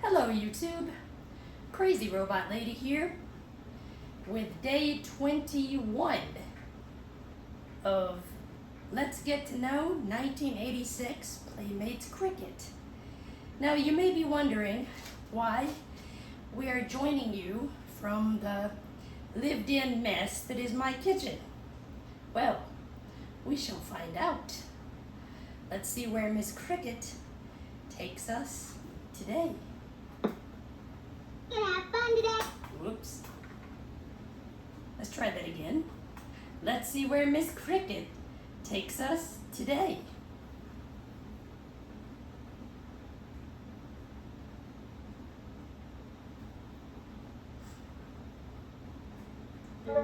Hello YouTube, Crazy Robot Lady here with day 21 of Let's Get to Know 1986 Playmates Cricket. Now you may be wondering why we are joining you from the lived-in mess that is my kitchen. Well, we shall find out. Let's see where Miss Cricket takes us today. Gonna have fun today. Whoops. Let's try that again. Let's see where Miss Cricket takes us today. You're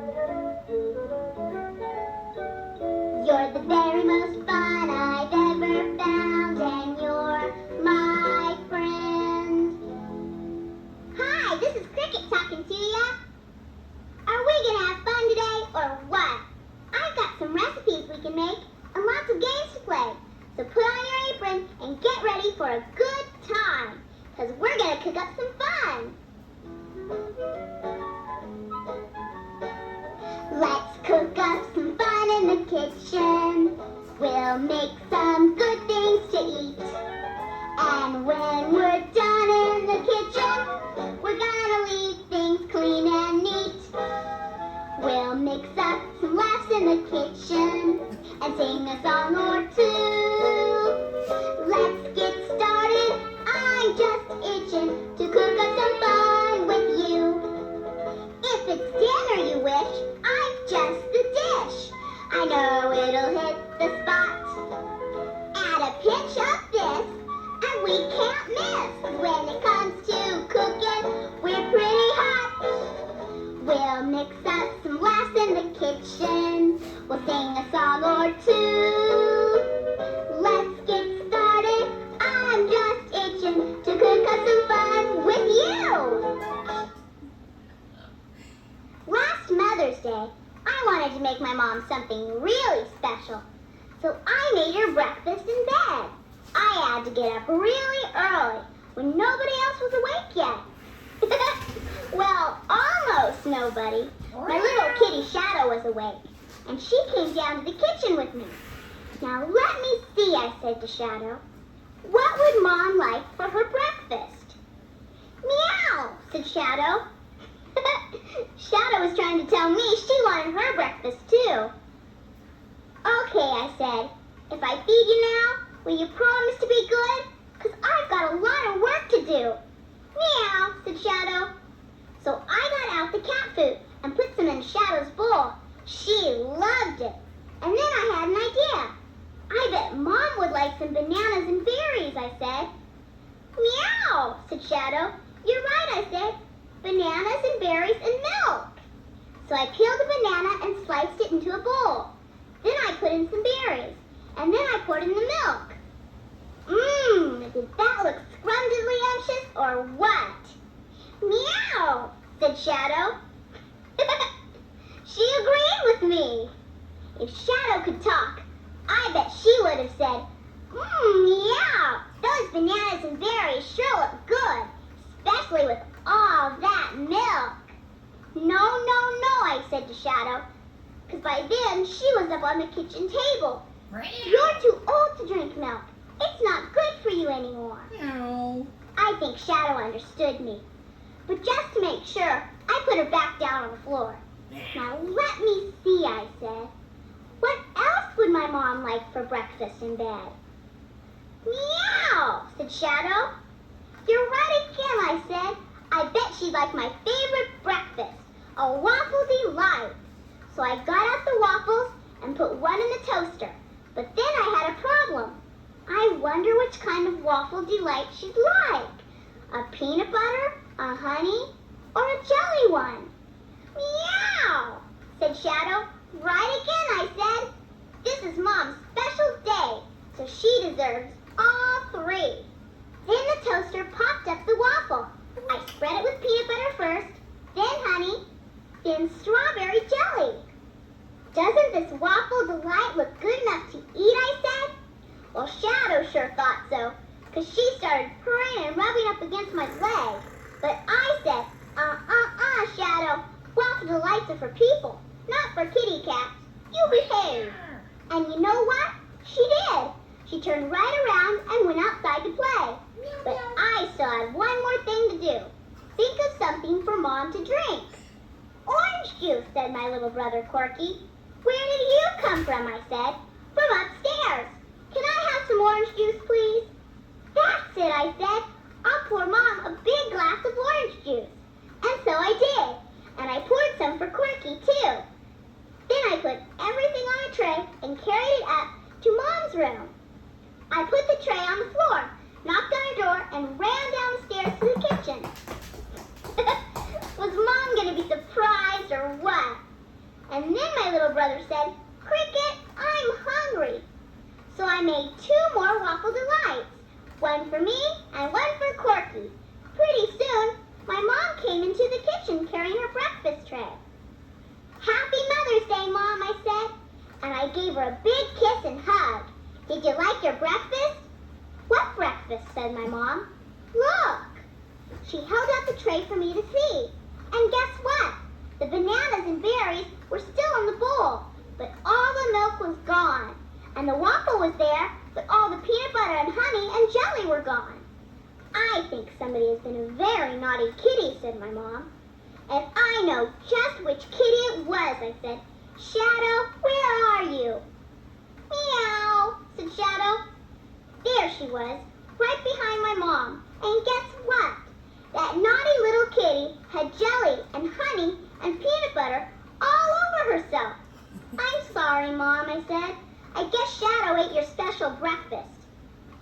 the very most fun I've ever found, and you're my friend. Hi, this is Cricket talking to ya. Are we gonna have fun today, or what? I've got some recipes we can make, and lots of games to play. So put on your apron and get ready for a good time, because we're gonna cook up some fun. Let's cook up some fun in the kitchen. We'll make some good things to eat. And when we're done in the kitchen, we're gonna leave things clean and neat. We'll mix up some laughs in the kitchen and sing a song or two. Let's get started. I'm just itching to cook up some fun with you. If it's dinner you wish, I'm just the dish. I know it'll hit the spot. Add a pinch of this, and we can't miss. When it comes to cooking, we're pretty hot. We'll mix up some laughs in the kitchen. We'll sing a song or two. Let's get started. I'm just itching to cook up some fun with you. Last Mother's Day, I wanted to make my mom something really special. So I made her breakfast in bed. I had to get up really early when nobody else was awake yet. Well, almost nobody. My little kitty Shadow was awake, and she came down to the kitchen with me. Now let me see, I said to Shadow. What would Mom like for her breakfast? Meow, said Shadow. Shadow was trying to tell me she wanted her breakfast too. Okay, I said. If I feed you now, will you promise to be good? 'Cause I've got a lot of work to do. Meow, said Shadow. So I got out the cat food and put some in Shadow's bowl. She loved it. And then I had an idea. I bet Mom would like some bananas and berries, I said. Meow, said Shadow. You're right, I said. Bananas and berries and milk. So I peeled a banana and sliced it into a bowl. Then I put in some berries, and then I poured in the milk. Did that look scrumdiddlyumptious or what? Meow, said Shadow. She agreed with me. If Shadow could talk, I bet she would have said, meow, those bananas and berries sure look good, especially with all that milk. No, I said to Shadow, because by then she was up on the kitchen table. You're too old to drink milk. It's not good for you anymore. No. I think Shadow understood me. But just to make sure, I put her back down on the floor. Now let me see, I said. What else would my mom like for breakfast in bed? Meow, said Shadow. You're right again, I said. I bet she'd like my favorite breakfast, a waffle delight. So I got out the waffles and put one in the toaster. But then I had a problem. I wonder which kind of waffle delight she'd like. A peanut butter, a honey, or a jelly one? Meow, said Shadow. Right again, I said. This is Mom's special day, so she deserves all three. Then the toaster popped up the waffle. I spread it with peanut butter first, then honey, then strawberry jelly. Doesn't this waffle delight look good enough to eat, I said? Well, Shadow sure thought so, because she started purring and rubbing up against to my leg. But I said, Shadow. Well, the lights are for people, not for kitty cats. You behave. And you know what? She did. She turned right around and went outside to play. But I still had one more thing to do. Think of something for Mom to drink. Orange juice, said my little brother Corky. Where did you come from, I said. From upstairs. Can I have some orange juice, please? That's it, I said. I'll pour Mom a big glass of orange juice. And so I did. And I poured some for Corky, too. Then I put everything on a tray and carried it up to Mom's room. I put the tray on the floor, knocked on her door, and ran down the stairs to the kitchen. Was Mom going to be surprised or what? And then my little brother said, Cricket, I'm hungry. So I made 2 more waffle delights, one for me and one for Corky. Pretty soon, my mom came into the kitchen carrying her breakfast tray. Happy Mother's Day, Mom, I said, and I gave her a big kiss and hug. Did you like your breakfast? What breakfast, said my mom. Look! She held out the tray for me to see. And guess what? The bananas and berries were still in the bowl, but all the milk was gone. And the waffle was there, but all the peanut butter and honey and jelly were gone. I think somebody has been a very naughty kitty, said my mom. And I know just which kitty it was, I said. Shadow, where are you? Meow, said Shadow. There she was, right behind my mom. And guess what? That naughty little kitty had jelly and honey and peanut butter all over herself. I'm sorry, Mom, I said. I guess Shadow ate your special breakfast.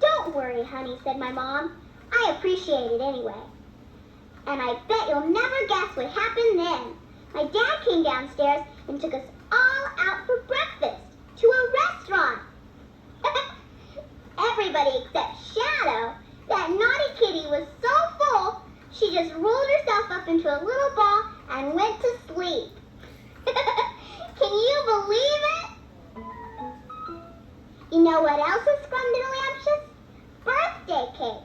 Don't worry, honey, said my mom. I appreciate it anyway. And I bet you'll never guess what happened then. My dad came downstairs and took us all out for breakfast to a restaurant. Everybody except Shadow. That naughty kitty was so full, she just rolled herself up into a little ball and went to sleep. Can you believe it? You know what else is scrumdiddlyumptious? Birthday cake.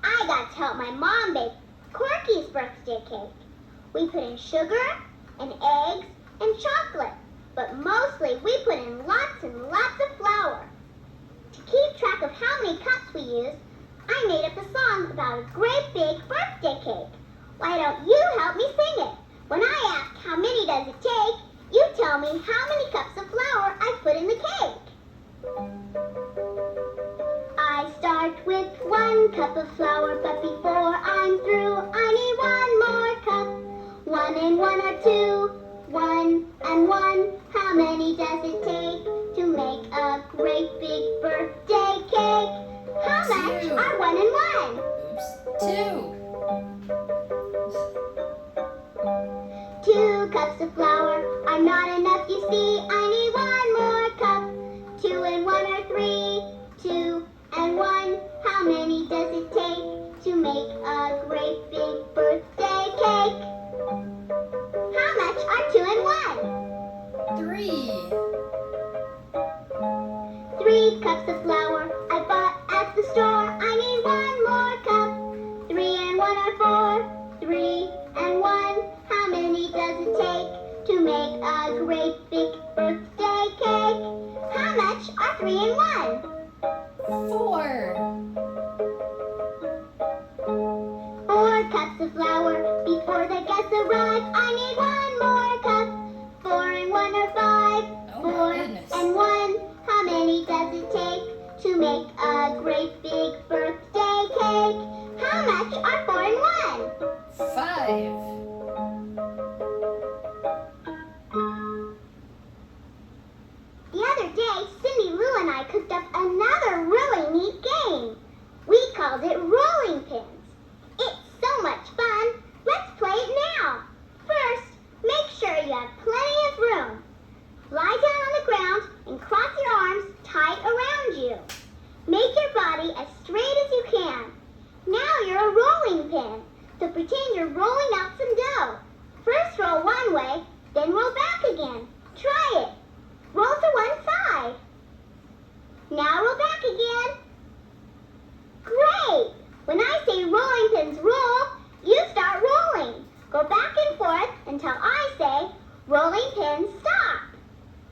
I got to help my mom bake Corky's birthday cake. We put in sugar and eggs and chocolate, but mostly we put in lots and lots of flour. To keep track of how many cups we used, I made up a song about a great big birthday cake. Why don't you help me sing it? When I ask how many does it take, you tell me how many cups of flour I put in the cake. I start with 1 cup of flour, but before I'm through, I need 1 more cup. 1 and 1 are 2, 1 and 1. How many does it take to make a great big birthday cake? How much 2. are 1 and 1? Oops, 2. 2 cups of flour are not enough, you see. I need 1 more cup. 2 and 1 are 3, 2 and 1. How many does it take to make a great big birthday cake? How much are 2 and 1? 3. 3 cups of flour I bought at the store. I need 1 more cup. 3 and 1 are 4, 3 and 1. How many does it take to make a great big birthday cake? How much are 3 and 1? 4. 4 cups of flour before the guests arrive. I need 1 more cup. 4 and 1 are 5. Oh 4 my goodness. and 1. How many does it take to make a great big birthday cake? How much are 4 and 1? 5. The other day, Cindy Lou and I cooked up another really neat game. We called it Rolling Pins. It's so much fun. Let's play it now. First, make sure you have plenty of room. Lie down on the ground and cross your arms tight around you. Make your body as straight as you can. Now you're a rolling pin, so pretend you're rolling out some dough. First roll one way, then roll back again. Try it. Roll to one side. Now roll back again. Great! When I say rolling pins roll, you start rolling. Go back and forth until I say rolling pins stop.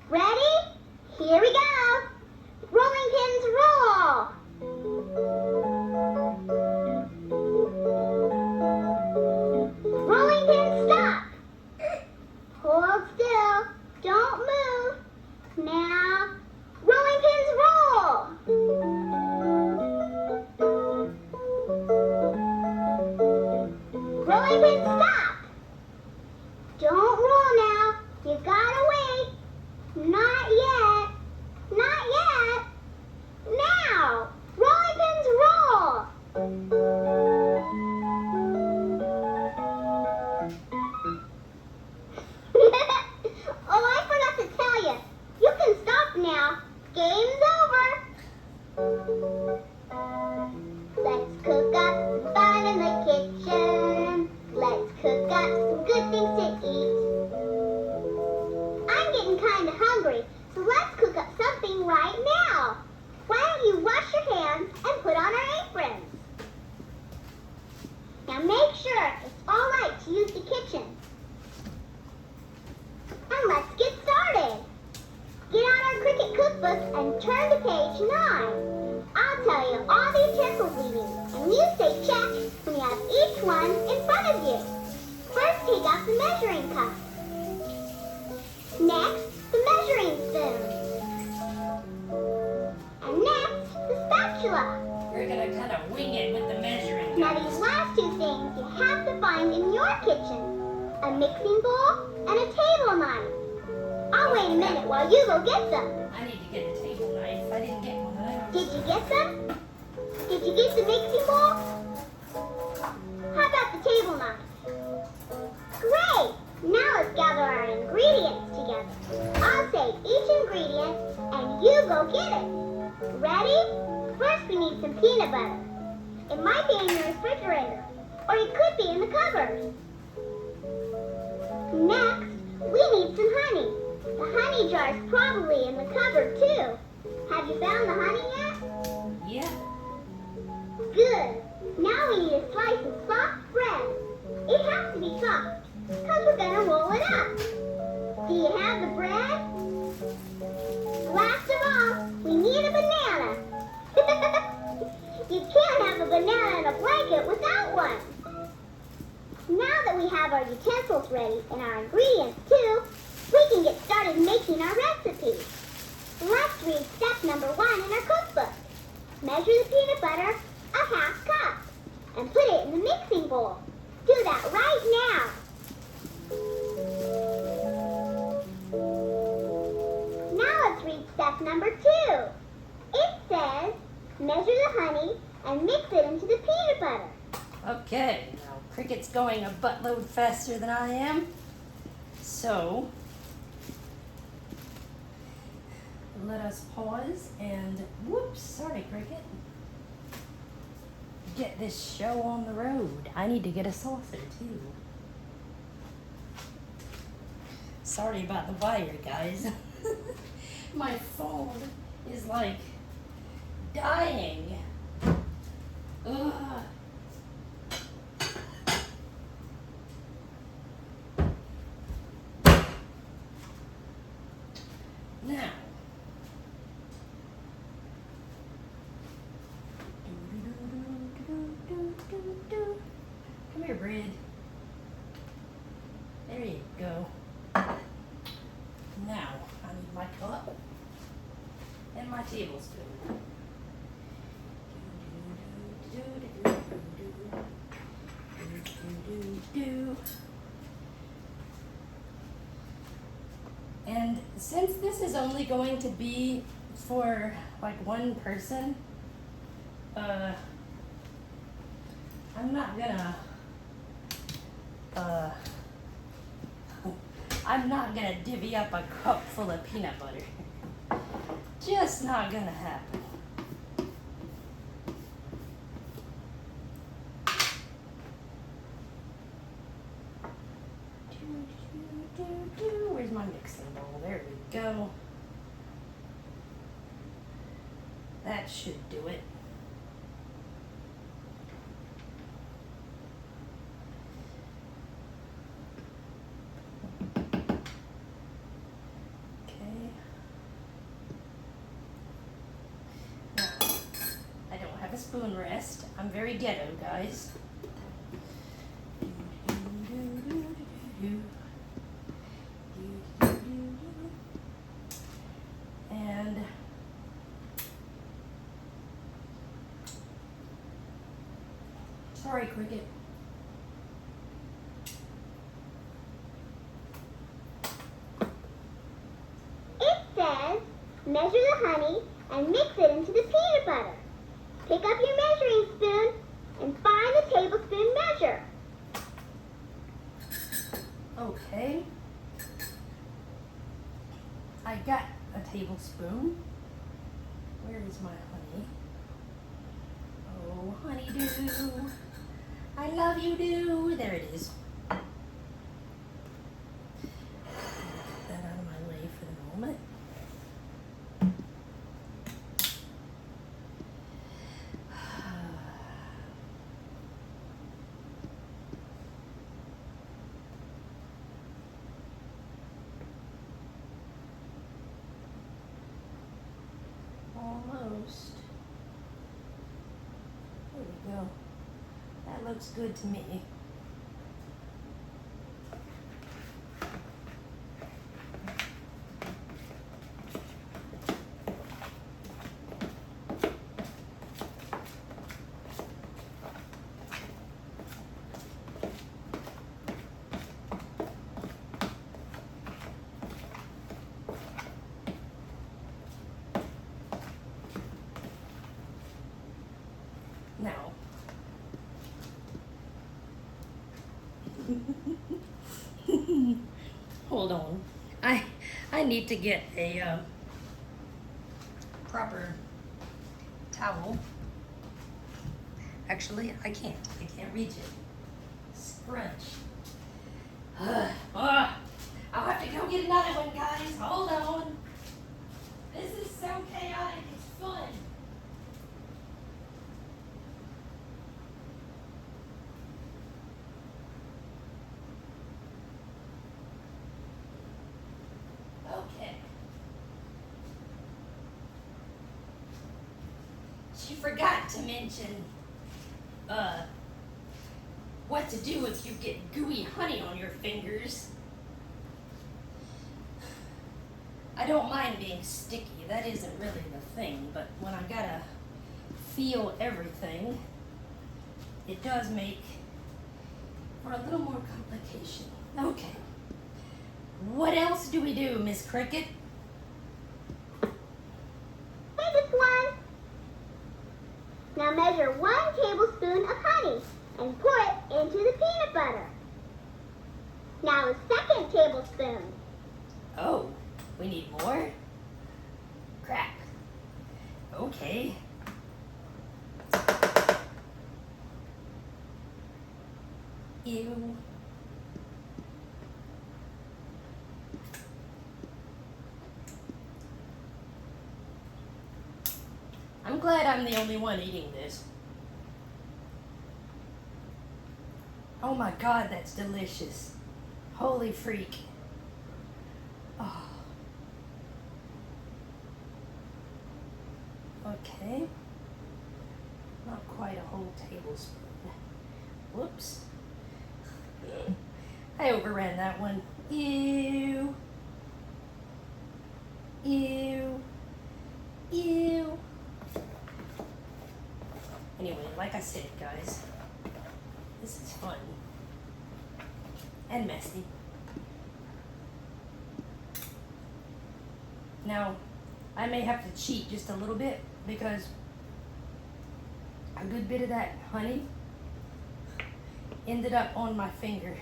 Ready? Here we go. Rolling pins roll. Rolling pins stop. Hold still. Don't move. Now, rolling pins roll. Rolling pins stop. Don't roll now. You gotta wait. Not yet. Not yet. Now, rolling pins roll. Oh, I forgot to tell you. You can stop now. Game's over. Let's cook up some fun in the kitchen. Let's cook up some good things to eat. I'm getting kind of hungry, so let's cook up something right now. Why don't you wash your hands and put on our aprons? Now make sure it's all right to use the kitchen. And let's get started. Get out our cricket cookbook and turn to page 9. I'll tell you all the utensils we need, and you say check when you have each one in front of you. First, take out the measuring cup. Next, the measuring spoon. And next, the spatula. We're gonna kind of wing it with the measuring Now cup. these last two things you have to find in your kitchen. A mixing bowl and a table knife. I'll wait a minute while you go get them. I need to get a table knife. I didn't get one of Did those. you get them? Did you get the mixing bowl? How about the table knife? Great! Now let's gather our ingredients together. I'll say each ingredient and you go get it. Ready? First we need some peanut butter. It might be in your refrigerator, or it could be in the cupboard. Next, we need some honey. The honey jar is probably in the cupboard too. Have you found the honey yet? Yeah. Good. Now we need a slice of soft bread. It has to be soft, because we're going to roll it up. Do you have the bread? Last of all, we need a banana. You can't have a banana in a blanket without one. Now that we have our utensils ready and our ingredients too, we can get started making our recipe. Let's read step number 1 in our cookbook. Measure the peanut butter a half cup and put it in the mixing bowl. Do that right now. Now let's read step number 2. It says, measure the honey and mix it into the peanut butter. Okay. Now, Cricket's going a buttload faster than I am. So, let us pause and, whoops, sorry, Cricket. Get this show on the road. I need to get a saucer, too. Sorry about the wire, guys. My phone is like dying. Ugh. Now, come here, Bread. There you go. Now, I need my cup and my tablespoon. And since this is only going to be for like one person, I'm not gonna divvy up a cup full of peanut butter. Just not gonna happen. Where's my mixing bowl? There we go. That should do it. spoon rest. I'm very ghetto, guys. And sorry, Cricket. It says, measure the honey and mix it into the peanut butter. Pick up your measuring spoon and find the tablespoon measure. Okay. I got a tablespoon. Where is my honey? Oh, honeydew. I love you, do. There it is. Get that out of my way for the moment. Almost. There we go. That looks good to me. Now, hold on. I need to get a proper towel. Actually, I can't reach it. Scrunch. I'll have to go get another one, guys. Hold on. This is so chaotic. It's fun. Okay. She forgot to mention what to do if you get gooey honey on your fingers. I don't mind being sticky. That isn't really the thing, but when I gotta feel everything, it does make for a little more complication. Okay. What else do we do, Miss Cricket? Hey, this one. Now measure 1 tablespoon of honey and pour it into the peanut butter. Now a 2nd tablespoon. Oh, we need more? Crap. Okay. Ew. I'm glad I'm the only one eating this. Oh my God, that's delicious. Holy freak. Oh. Okay. Not quite a whole tablespoon. Whoops. I overran that one. Ew. Ew. Ew. Anyway, like I said, guys, this is fun and messy. Now, I may have to cheat just a little bit because a good bit of that honey ended up on my finger.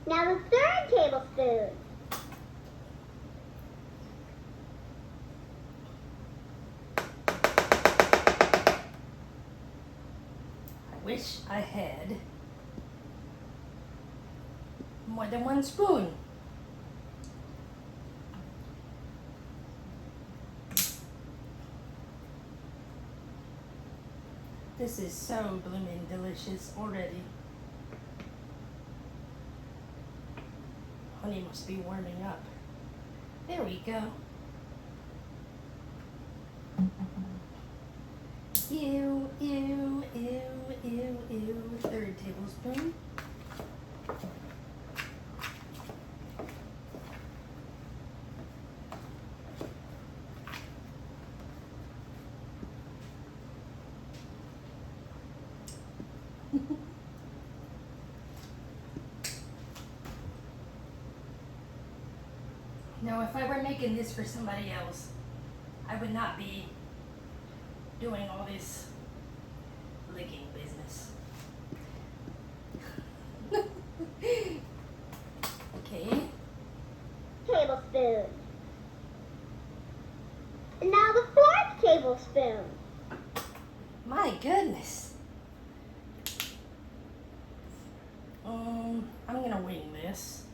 Now the 3rd tablespoon. I wish I had more than one spoon. This is so blooming delicious already. Honey must be warming up. There we go. Ew, ew, ew, ew, ew. Third tablespoon. Now, if I were making this for somebody else, I would not be doing all this licking business. Okay. Tablespoon. And now the fourth tablespoon. My goodness. I'm gonna wing this.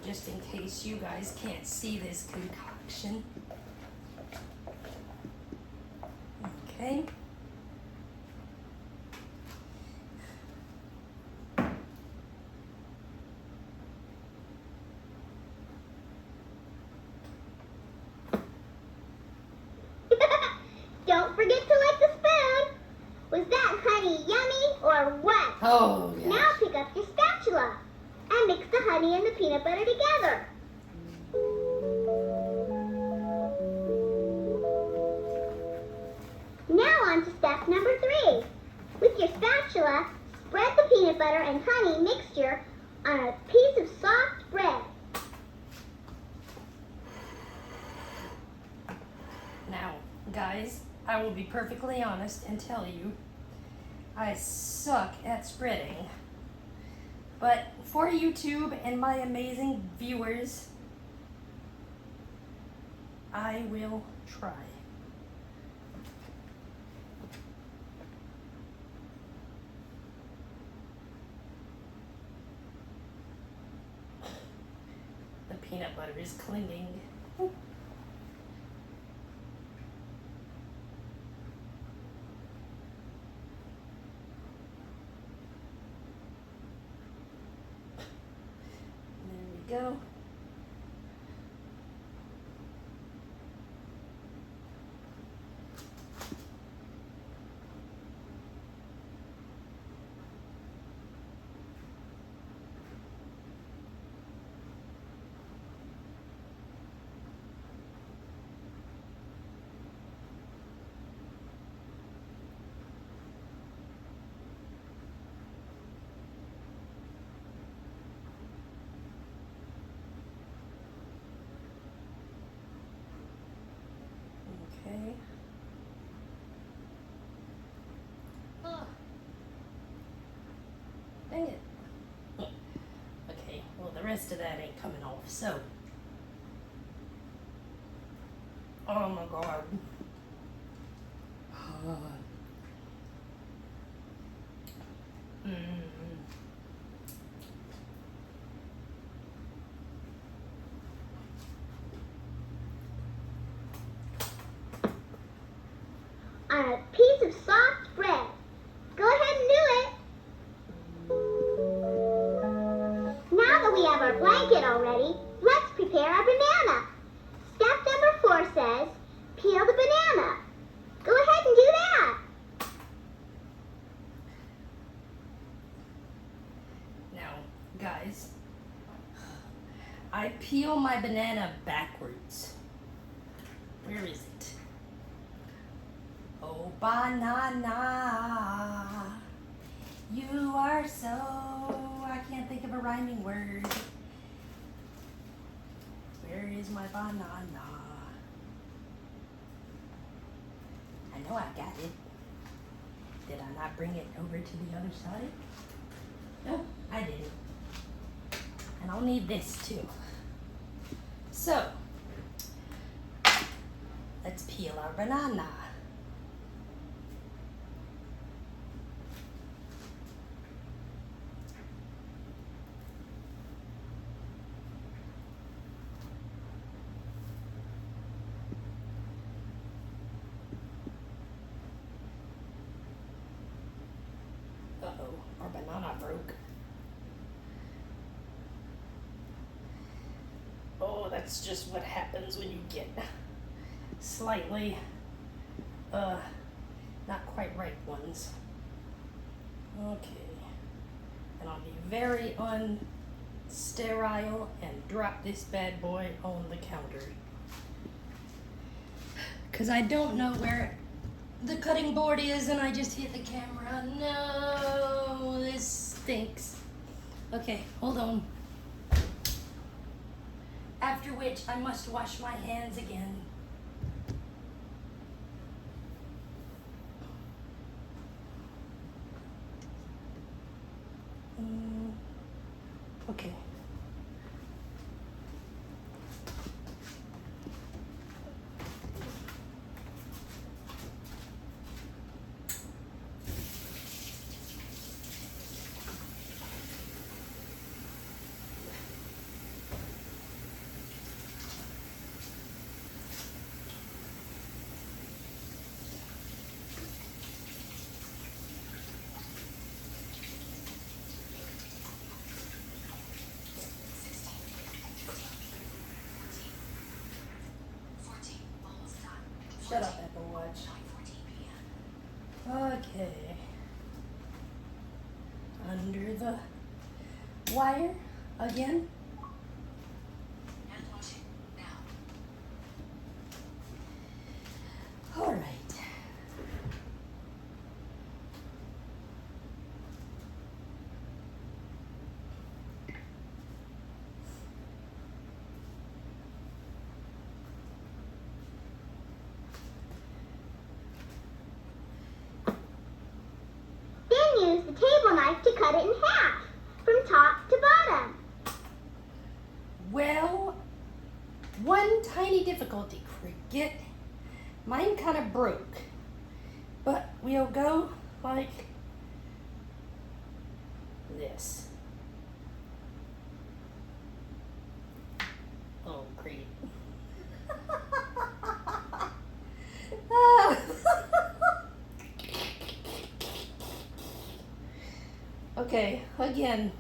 Just in case you guys can't see this concoction. Okay. Don't forget to lick the spoon. Was that honey yummy or what? Oh, yeah. Now pick up your spatula and mix the honey and the peanut butter together. Now on to step number 3. With your spatula, spread the peanut butter and honey mixture on a piece of soft bread. Now, guys, I will be perfectly honest and tell you, I suck at spreading. But for YouTube and my amazing viewers, I will try. The peanut butter is clinging. Go. Okay. Oh. Dang it. Okay, well the rest of that ain't coming off, so. Oh my God. On a piece of soft bread. Go ahead and do it. Now that we have our blanket all ready, let's prepare our banana. Step number 4 says, peel the banana. Go ahead and do that. Now, guys, I peel my banana backwards. Where is it? Oh, banana, you are so, I can't think of a rhyming word. Where is my banana? I know I got it. Did I not bring it over to the other side? No, I didn't. And I'll need this too. So, let's peel our banana. Uh-oh, our banana broke. Oh, that's just what happens when you get slightly, not quite ripe ones. Okay, and I'll be very unsterile and drop this bad boy on the counter. Cause I don't know where the cutting board is and I just hit the camera. No, this stinks. Okay, hold on. After which I must wash my hands again. Okay. Shut up, Apple Watch. Okay. Under the wire again. All right. Use the table knife to cut it in half, from top to bottom. Well, one tiny difficulty, Cricket. Mine kind of broke, but we'll go like this. Oh, great. Okay, again.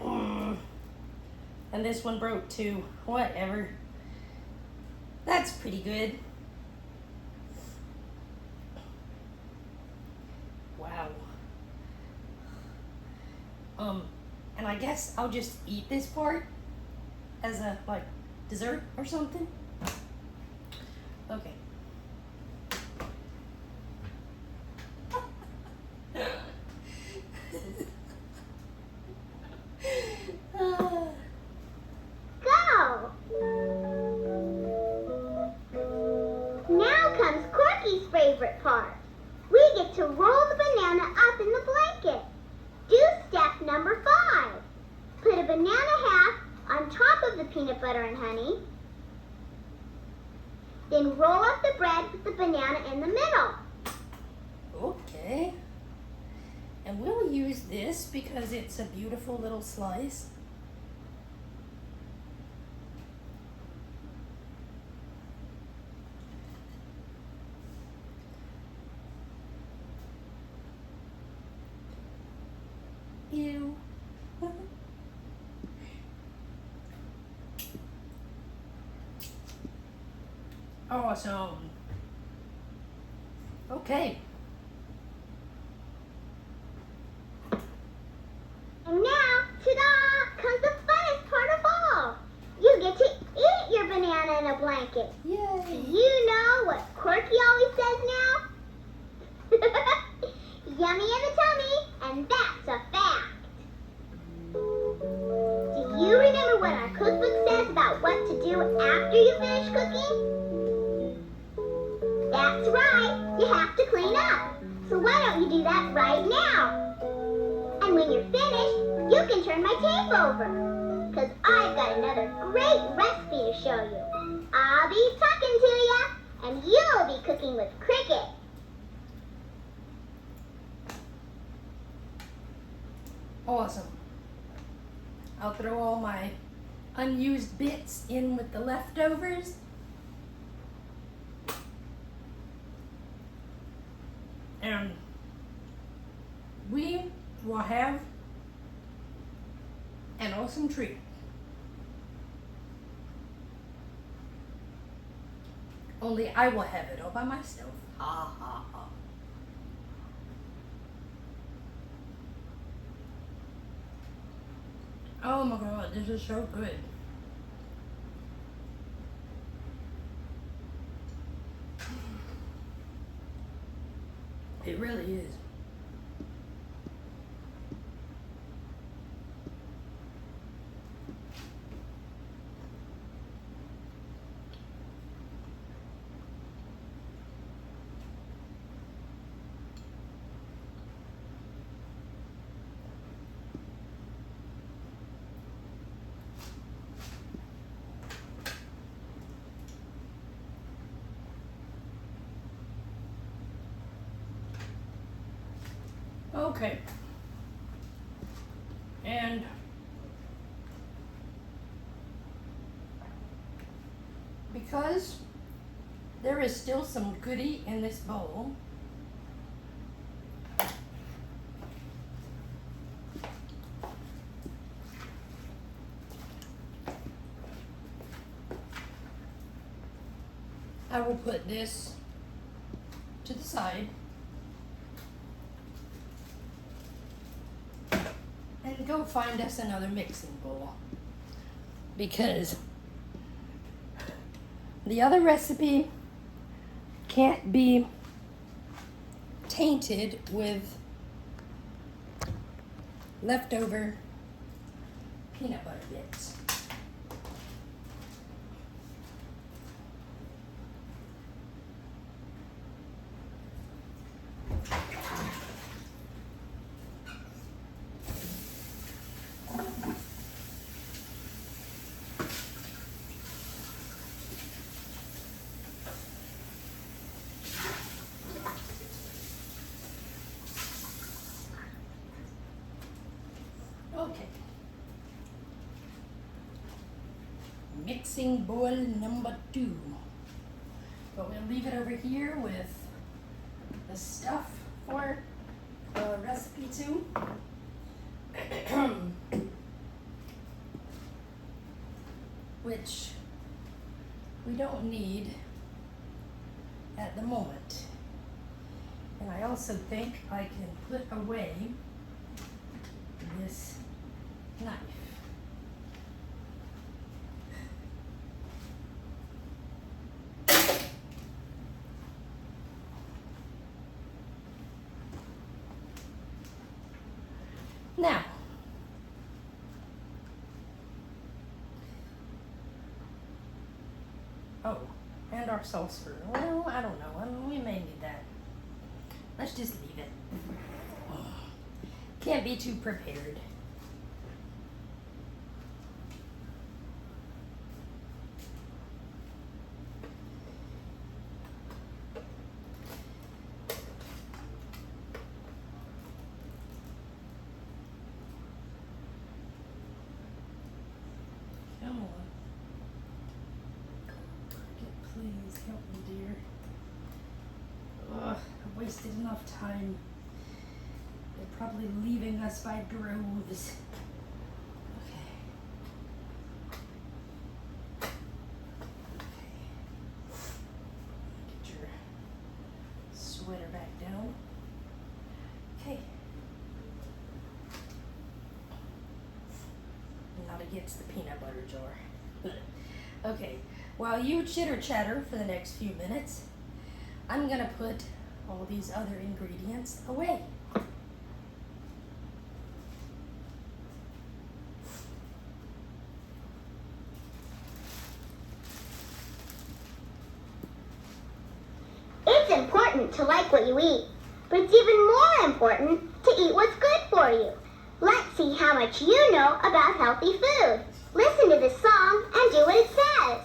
And this one broke too. Whatever. That's pretty good. Wow. And I guess I'll just eat this part as a, like, dessert or something. Okay. Go! Now comes Corky's favorite part. We get to roll the banana up in the blanket. Do step number 5. Put a banana half on top of the peanut butter and honey. Then roll up the bread with the banana in the middle. Okay. And we'll use this because it's a beautiful little slice. Ew. Awesome. Okay. And now, ta-da, comes the funnest part of all. You get to eat your banana in a blanket. Yay. Do you know what Corky always says now? Yummy in the tummy, and that's a fact. you remember what our cookbook says about what to do after you finish cooking? That's right, you have to clean up. So why don't you do that right now? And when you're finished, you can turn my tape over. Because I've got another great recipe to show you. I'll be talking to you, and you'll be cooking with Cricket. Awesome. I'll throw all my unused bits in with the leftovers. And we will have an awesome treat. Only I will have it all by myself. Ha ha ha. Oh my god, this is so good. It really is. Okay. And because there is still some goodie in this bowl, I will put this to the side and go find us another mixing bowl, because the other recipe can't be tainted with leftover peanut butter bits. Okay. Mixing bowl number 2. But we'll leave it over here with the stuff for recipe 2. Which we don't need at the moment. And I also think I can put away this knife. Now, oh, and our saucer. Well, I don't know. We may need that. Let's just leave it. Can't be too prepared. Come on. Please help me, dear. Ugh, I wasted enough time. They're probably leaving us by droves. Okay. Get your sweater back down. Okay. Now to get to the peanut butter jar. Okay, while you chitter chatter for the next few minutes, I'm gonna put all these other ingredients away. to like what you eat, but it's even more important to eat what's good for you. Let's see how much you know about healthy food. Listen to this song and do what it says.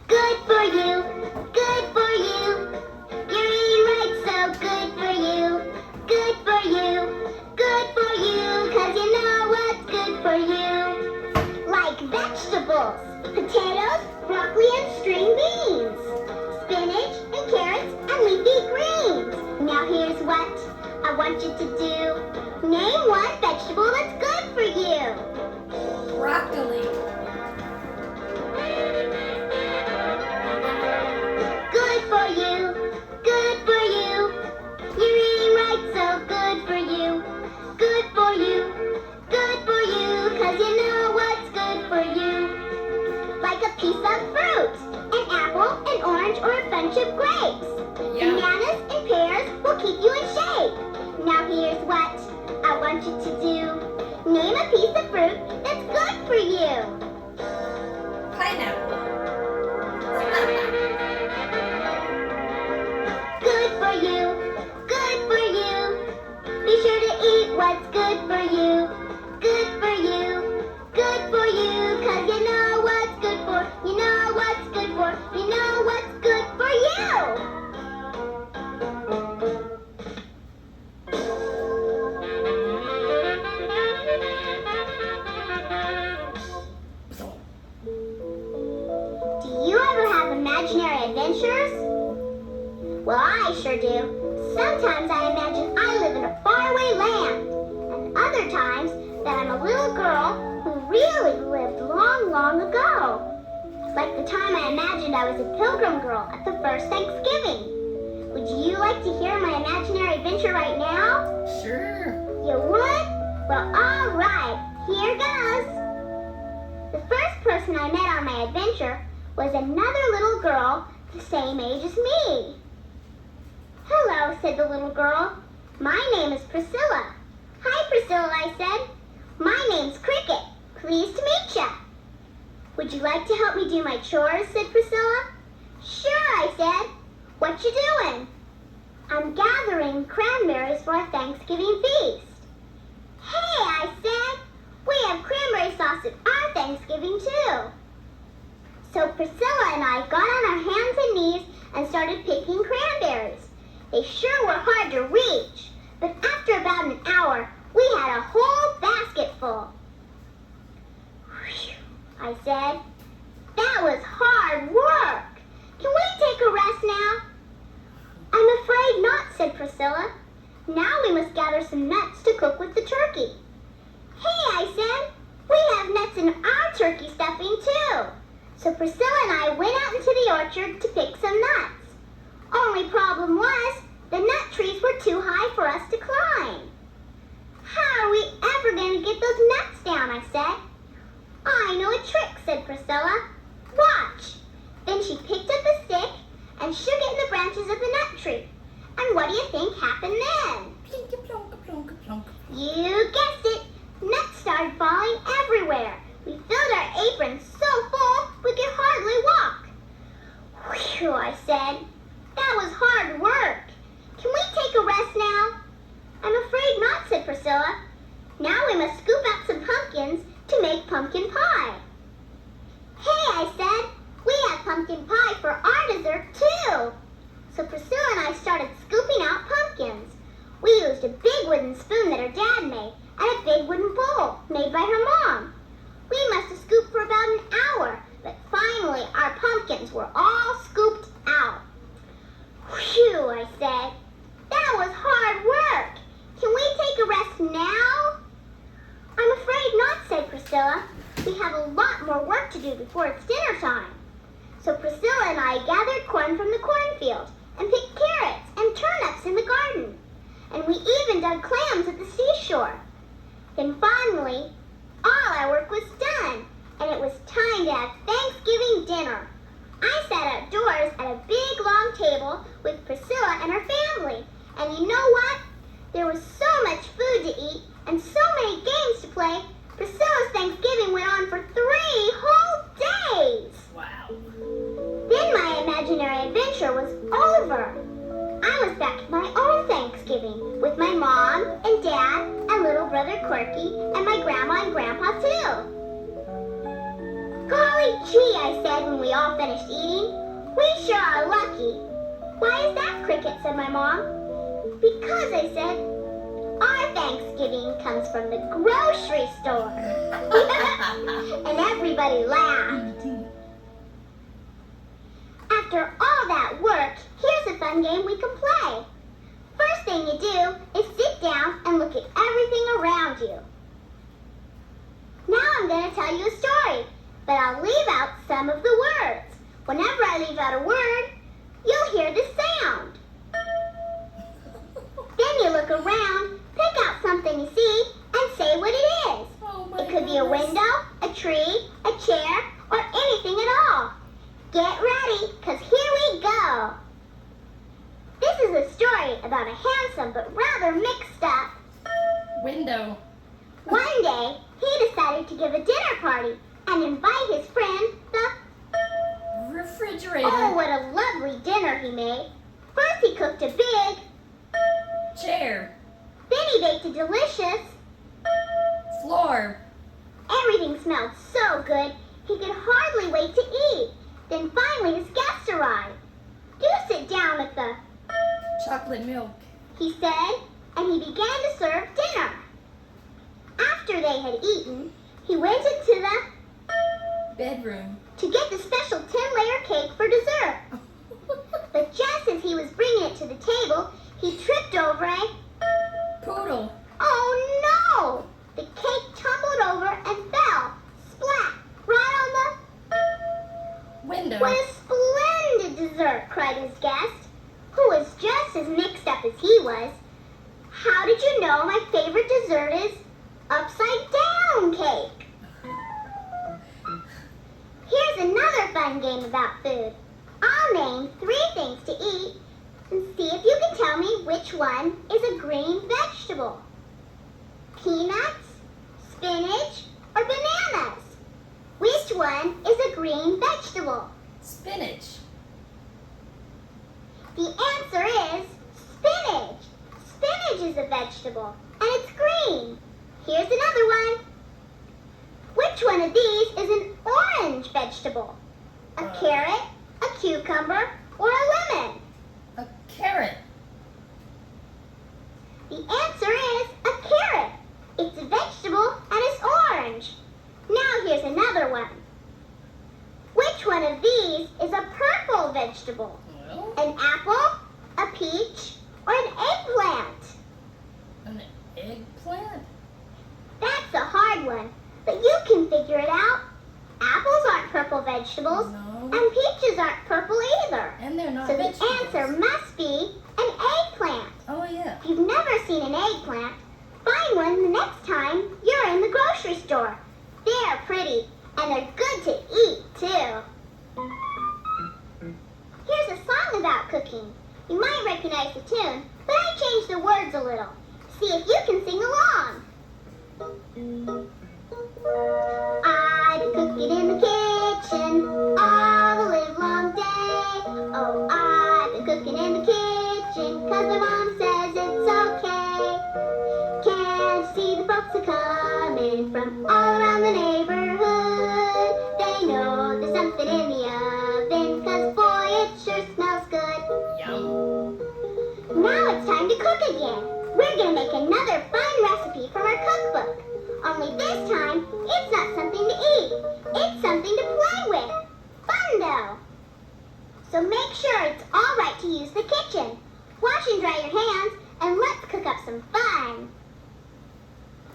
Good for you, good for you. You're eating right, so good for you. Good for you, good for you, 'cause you know what's good for you. Like vegetables, potatoes, broccoli and string beans, spinach and carrots and leafy greens. Now here's what I want you to do. Name one vegetable that's good for you. Broccoli. Good for you, good for you. You're eating right, so good for you. Good for you, good for you, 'cause you know what's good for you. Like a piece of fruit, an apple, an orange, or a bunch of grapes. Yeah. Bananas and pears will keep you in shape. Now here's what I want you to do. Name a piece of fruit that's good for you. Pineapple. Good for you, good for you. Be sure to eat what's good for you. Good for you, good for you, 'cause you know what's good for, you know what's good for, you know what's good for you. Do you ever have imaginary adventures? Well, I sure do. Sometimes I imagine I live in a faraway land, and other times that I'm a little girl who really lived long, long ago. Like the time I imagined I was a pilgrim girl at the first Thanksgiving. Would you like to hear my imaginary adventure right now? Sure. You would? Well, all right, here goes. The first person I met on my adventure was another little girl the same age as me. Hello, said the little girl. My name is Priscilla. Hi, Priscilla, I said. My name's Cricket. Pleased to meet ya. Would you like to help me do my chores, said Priscilla. Sure, I said. What you doing? I'm gathering cranberries for our Thanksgiving feast. Hey, I said, we have cranberry sauce at our Thanksgiving too. So Priscilla and I got on our hands and knees and started picking cranberries. They sure were hard to reach, but after about an hour, we had a whole basket full. Whew, I said, that was hard work. Can we take a rest now? I'm afraid not, said Priscilla. Now we must gather some nuts to cook with the turkey. Hey, I said, we have nuts in our turkey stuffing too. So Priscilla and I went out into the orchard to pick some nuts. Only problem was, the nut trees were too high for us to climb. How are we ever going to get those nuts down, I said. I know a trick, said Priscilla. Watch. Then she picked up a stick and shook it in the branches of the nut tree. And what do you think happened then? Plinka plonka plonka plonka. You guessed it. Nuts started falling everywhere. We filled our aprons so full we could hardly walk. Whew, I said. That was hard work. Can we take a rest now? I'm afraid not, said Priscilla. Now we must scoop out some pumpkins to make pumpkin pie. Hey, I said, we have pumpkin pie for our dessert too. So Priscilla and I started scooping out pumpkins. We used a big wooden spoon that her dad made and a big wooden bowl made by her mom. We must have scooped for about an hour, but finally our pumpkins were all scooped out. Whew, I said. That was hard work. Can we take a rest now? I'm afraid not, said Priscilla. We have a lot more work to do before it's dinner time. So Priscilla and I gathered corn from the cornfield and picked carrots and turnips in the garden. And we even dug clams at the seashore. Then finally, all our work was done, and it was time to have Thanksgiving dinner. I sat outdoors at a big long table with Priscilla and her family. And you know what? There was so much food to eat and so many games to play. Priscilla's Thanksgiving went on for 3 whole days. Wow. Then my imaginary gee, I said when we all finished eating. We sure are lucky. Why is that, Cricket, said my mom. Because, I said, our Thanksgiving comes from the grocery store. And everybody laughed. After all that work, here's a fun game we can play. First thing you do is sit down and look at everything around you. Now I'm going to tell you a story, but I'll leave out some of the words. Whenever I leave out a word, you'll hear the sound. Then you look around, pick out something you see, and say what it is. It could be a window, a tree, a chair, or anything at all. Get ready, because here we go. This is a story about a handsome but rather mixed up window. One day, he decided to give a dinner party and invite his friend, the refrigerator. Oh, what a lovely dinner he made. First he cooked a big chair. Then he baked a delicious floor. Everything smelled so good, he could hardly wait to eat. Then finally his guests arrived. Do sit down with the chocolate milk, he said, and he began to serve dinner. After they had eaten, he went into the bedroom to get the special 10-layer cake for dessert. But just as he was bringing it to the table, he tripped over a poodle. Oh no! The cake tumbled over and fell, splat, right on the window. What a splendid dessert, cried his guest, who was just as mixed up as he was. How did you know my favorite dessert is upside down cake? Here's another fun game about food. I'll name 3 things to eat and see if you can tell me which one is a green vegetable. Peanuts, spinach, or bananas? Which one is a green vegetable? Spinach. The answer is spinach. Spinach is a vegetable, and it's green. Here's another one. Which one of these is an orange vegetable? A carrot, a cucumber, or a lemon? A carrot. The answer is a carrot. It's a vegetable and it's orange. Now here's another one. Which one of these is a purple vegetable? Well, An apple, a peach, or an eggplant? an eggplant? That's a hard one, but you can figure it out. Apples aren't purple vegetables, No. and peaches aren't purple either. And they're not So the vegetables. answer must be an eggplant. Oh yeah. If you've never seen an eggplant, find one the next time you're in the grocery store. They're pretty, and they're good to eat, too. Here's a song about cooking. You might recognize the tune, but I changed the words a little. See if you can sing along. I've been cooking in the kitchen all the livelong day. Oh, I've been cooking in the kitchen 'cause my mom says it's okay. Can't you see the folks are coming from all around the neighborhood? They know there's something in the oven 'cause boy, it sure smells good. Yum. Now it's time to cook again. We're going to make another fun recipe from our cookbook. Only this time, it's not something to eat. It's something to play with. Fundo! So make sure it's all right to use the kitchen. Wash and dry your hands, and let's cook up some fun.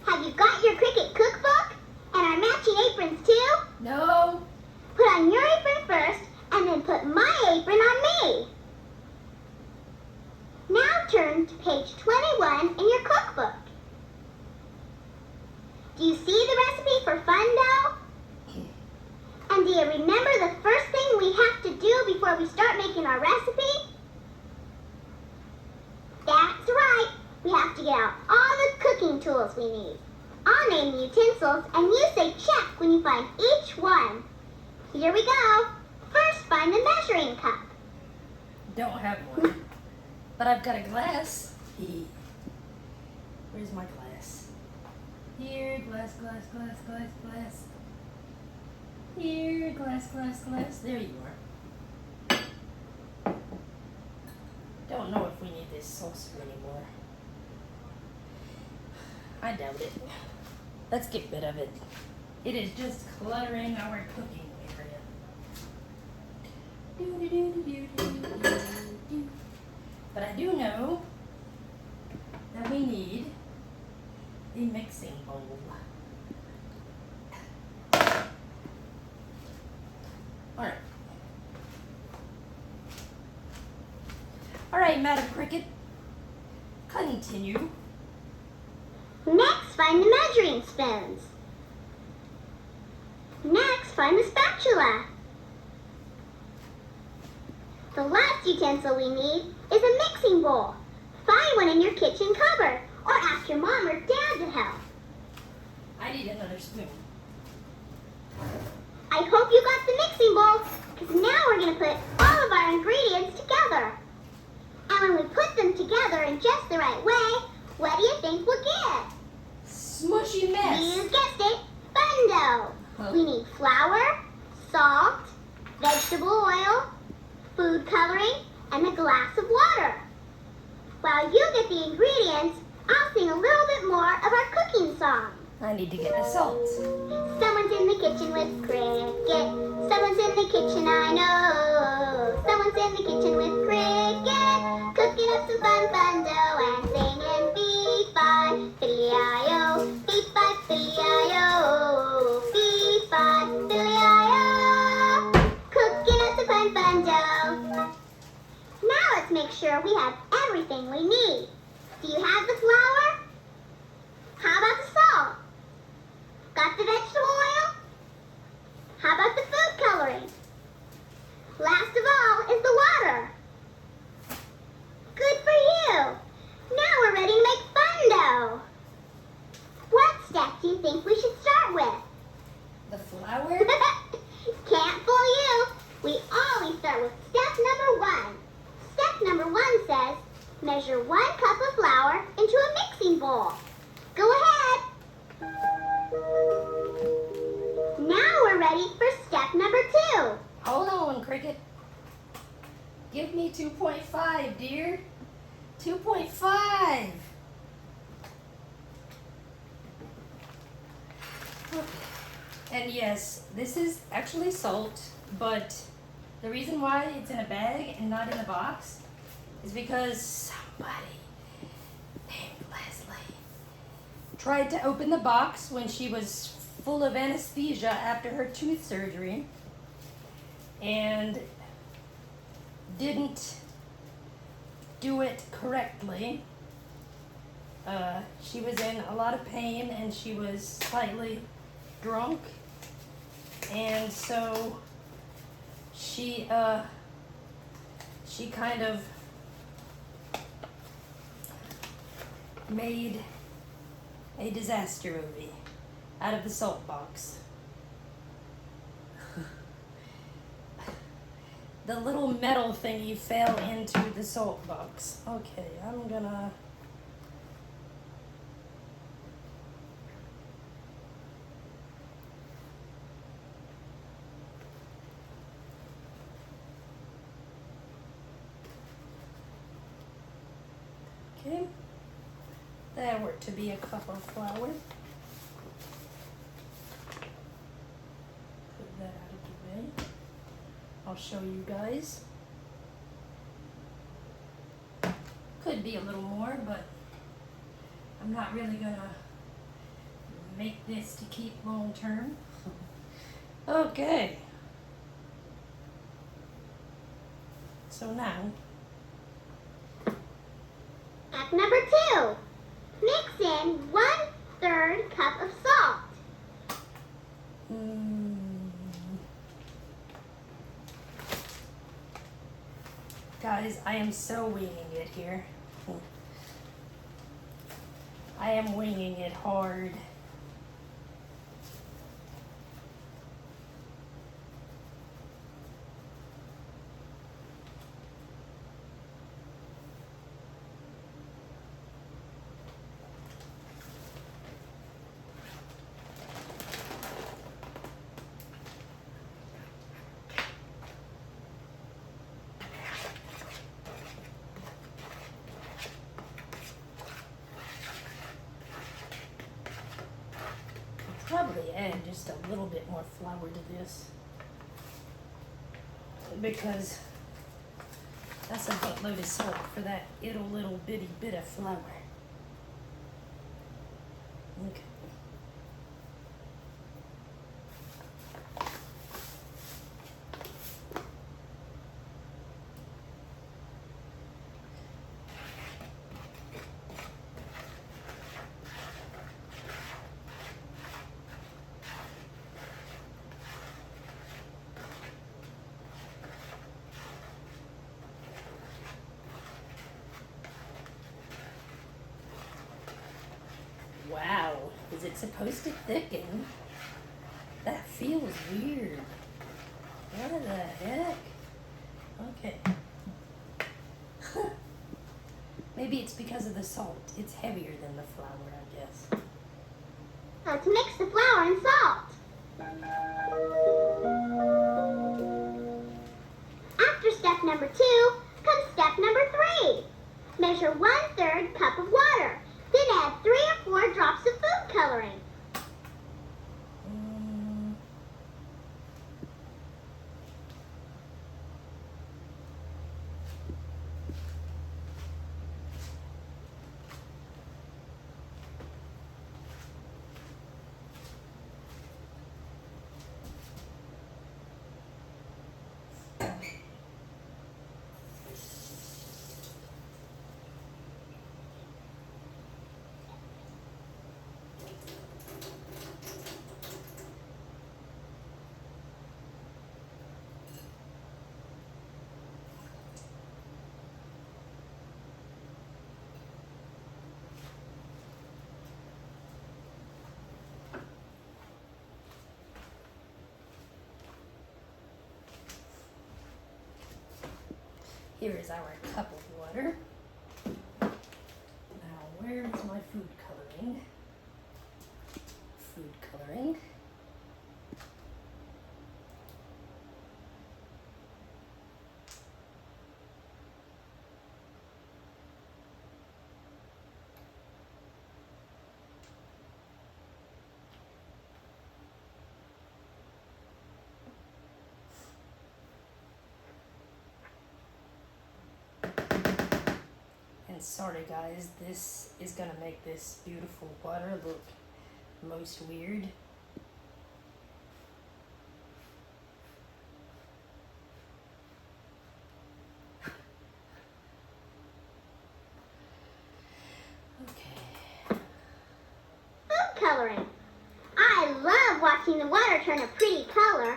Have you got your Cricket cookbook? And our matching aprons too? No. Put on your apron first, and then put my apron on me. Now turn to page 21 in your cookbook. Do you see the recipe for Fundo? And do you remember the first thing we have to do before we start making our recipe? That's right. We have to get out all the cooking tools we need. I'll name the utensils, and you say check when you find each one. Here we go. First, find the measuring cup. Don't have one. But I've got a glass. Where's my glass? Here, glass. Here, glass, glass, glass. There you are. Don't know if we need this saucer anymore. I doubt it. Let's get rid of it. It is just cluttering our cooking area. But I do know that we need a mixing bowl. Alright. Alright, Madam Cricket. Continue. Next, find the measuring spoons. Next, find the spatula. The last utensil we need is a mixing bowl. Find one in your kitchen cupboard or ask your mom or dad to help. I need another spoon. I hope you got the mixing bowl, because now we're going to put all of our ingredients together. And when we put them together in just the right way, what do you think we'll get? Smushy mess. You guessed it, Fundo. Huh. We need flour, salt, vegetable oil, food coloring, and a glass of water. While you get the ingredients, I'll sing a little bit more of our cooking song. I need to get the salt. Someone's in the kitchen with Cricket. Someone's in the kitchen, I know. Someone's in the kitchen with Cricket. Cooking up some Fundo and singing fee-fi, fiddly-i-o, fee-fi, fiddly-i-o, fee-fi, fiddly-i-o. Cooking up some Fundo. Now let's make sure we have everything we need. Do you have the flour? How about the salt? Got the vegetable oil? How about the food coloring? Last of all is the water. Good for you. Now we're ready to make Fundo. What step do you think we should start with? The flour? Can't fool you. We always start with step number 1. Step number 1 says, measure 1 cup of flour into a mixing bowl. Go ahead. Now we're ready for step number 2. Hold on, Cricket. Give me 2.5, dear. 2.5. Okay. And yes, this is actually salt, but the reason why it's in a bag and not in a box is because somebody named Leslie tried to open the box when she was full of anesthesia after her tooth surgery and didn't do it correctly. She was in a lot of pain and she was slightly drunk, and so she kind of made a disaster movie out of the salt box. The little metal thingy fell into the salt box. Okay, I'm gonna... Okay, that were to be a cup of flour. Put that out of the way. I'll show you guys. Could be a little more, but I'm not really gonna make this to keep long term. Okay. So now, Step number 2. Mix in 1/3 cup of salt. Guys, I am so winging it here. I am winging it hard. add just a little bit more flour to this, because that's a buttload of salt for that little bitty bit of flour. Okay. Wow, is it supposed to thicken? That feels weird. What the heck? Okay. Maybe it's because of the salt. It's heavier than the flour, I guess. Let's mix the flour and salt. After step number 2 comes step number 3. Measure 1/3 cup of water. Then add 3 or 4 drops of food coloring. Here is our cup of water. Now, where is my food coloring? Food coloring. And sorry guys, this is gonna make this beautiful water look most weird. Okay. Food coloring. I love watching the water turn a pretty color.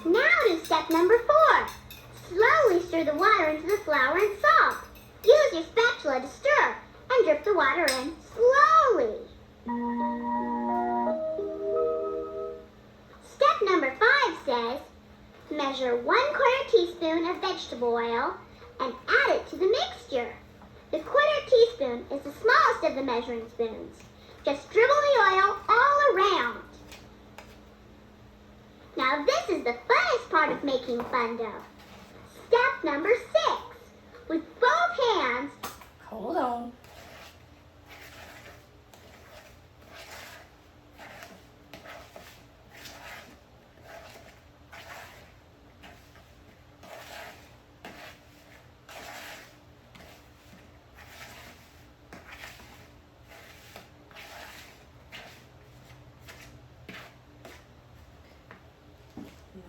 Now to step number 4. Slowly stir the water into the flour and salt. Use your spatula to stir and drip the water in slowly. Step number 5 says, measure 1/4 teaspoon of vegetable oil and add it to the mixture. The 1/4 teaspoon is the smallest of the measuring spoons. Just dribble the oil all around. Now this is the funnest part of making Fundo. Step number 6. With both hands, Hold on.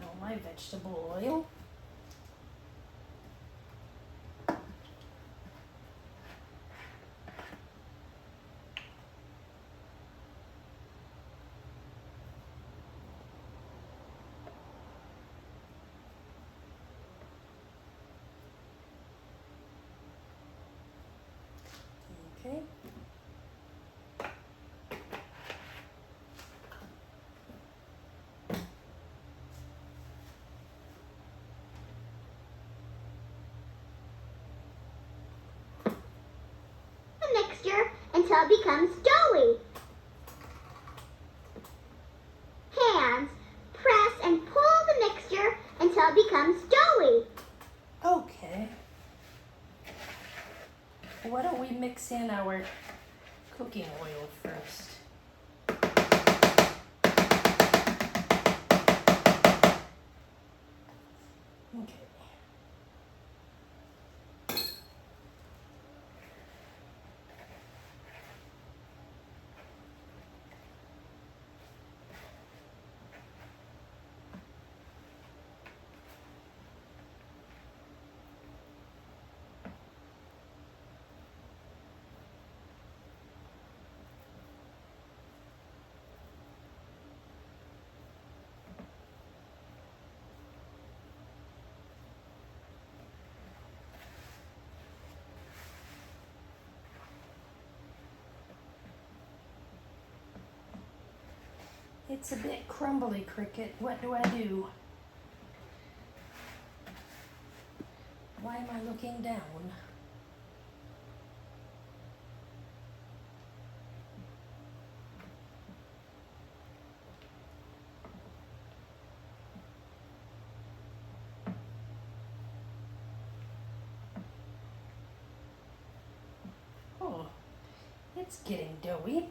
Now my vegetable oil. Okay. the mixture until it becomes doughy. Hands, press and pull the mixture until it becomes doughy. Okay. Why don't we mix in our cooking oil first. Okay. It's a bit crumbly, Cricket. What do I do? Why am I looking down? Oh, it's getting doughy.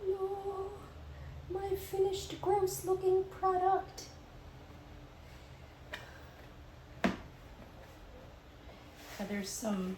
No, my finished gross looking product. There's some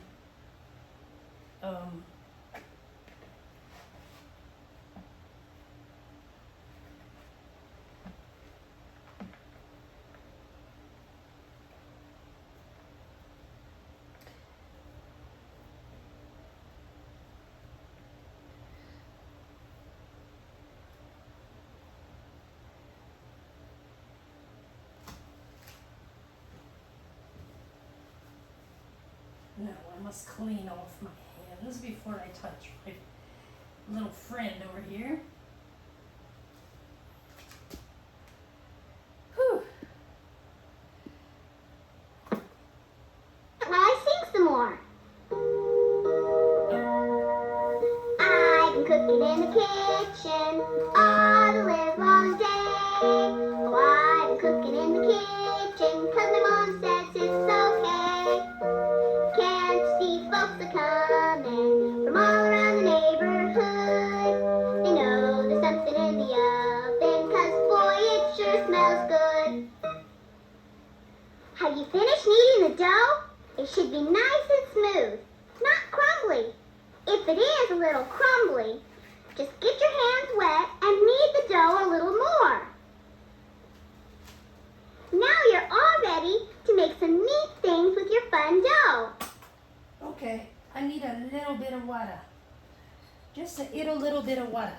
no, I must clean off my hands before I touch my little friend over here. Whew. While I sing some more. I've been cooking in the kitchen all the live long day. Oh, I've been cooking in the kitchen 'cause my mom says it's okay. Can't you see folks are coming from all around the neighborhood? They know there's something in the oven 'cause boy, it sure smells good. Have you finished kneading the dough? It should be nice and smooth, not crumbly. If it is a little crumbly, just get your hands wet and knead the dough a little more. Now you're all ready to make some neat things with your fun dough. Okay, I need a little bit of water. Just a little bit of water.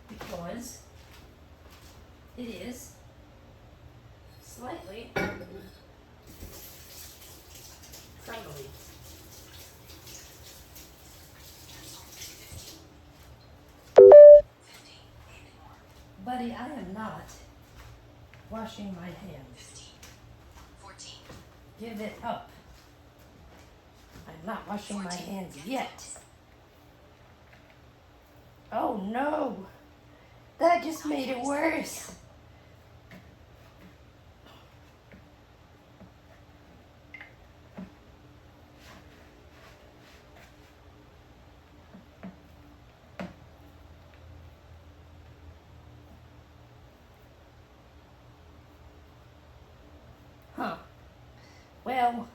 Because it is slightly crumbly. Buddy, I am not washing my hands. 14. Give it up. I'm not washing my hands yet. Oh no! That just made it worse. Huh. Well,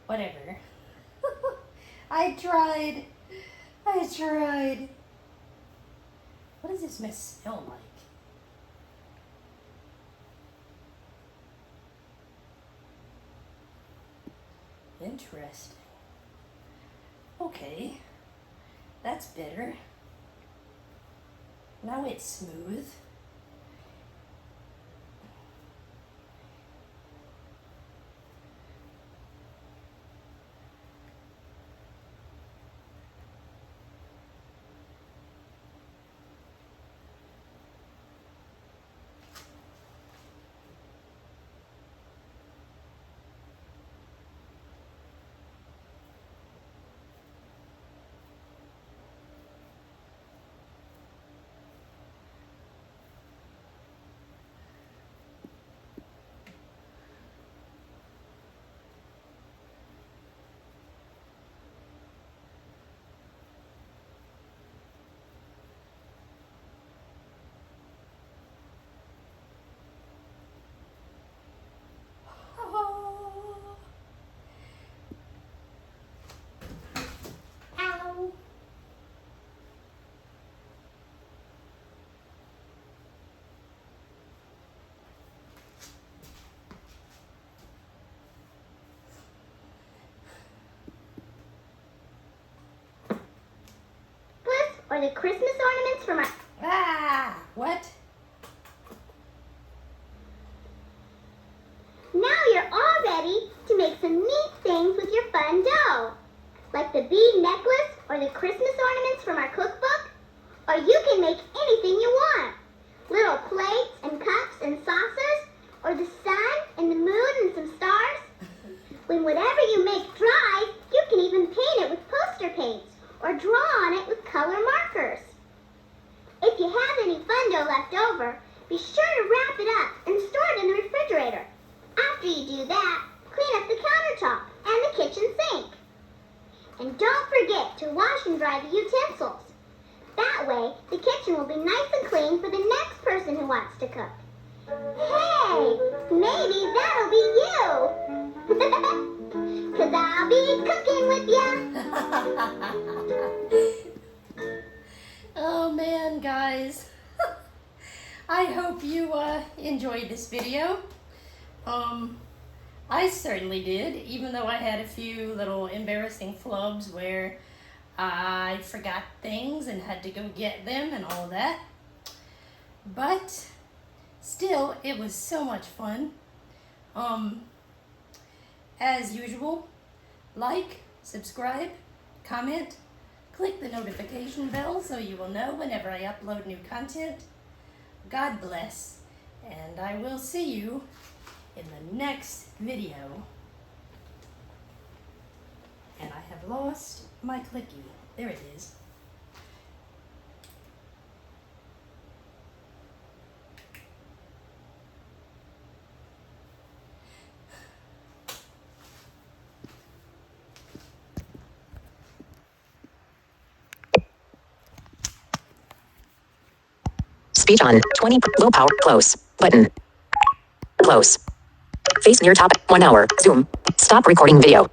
whatever. I tried. What does this mess smell like? Interesting. Okay, that's better. Now it's smooth. Ow. Or the Christmas ornaments from our... Ah, what? Now you're all ready to make some neat things with your fun dough. Like the bead necklace or the Christmas ornaments from our cookbook. Or you can make anything you want. Little plates and cups and saucers. Or the sun and the moon and some stars. When whatever you make dries, you can even paint it with poster paints. Or draw on it with color markers. If you have any Fundo left over, be sure to wrap it up and store it in the refrigerator. After you do that, clean up the countertop and the kitchen sink. And don't forget to wash and dry the utensils. That way, the kitchen will be nice and clean for the next person who wants to cook. Hey, maybe that'll be you. 'Cause I'll be cooking with you. Oh man, guys. I hope you enjoyed this video. I certainly did, even though I had a few little embarrassing flubs where I forgot things and had to go get them and all that. But still, it was so much fun. As usual, like, subscribe, comment, click the notification bell so you will know whenever I upload new content. God bless, and I will see you in the next video. And I have lost my clicky. There it is. Speech on. 20. Low power. Close. Button. Close. Face near top. 1 hour. Zoom. Stop recording video.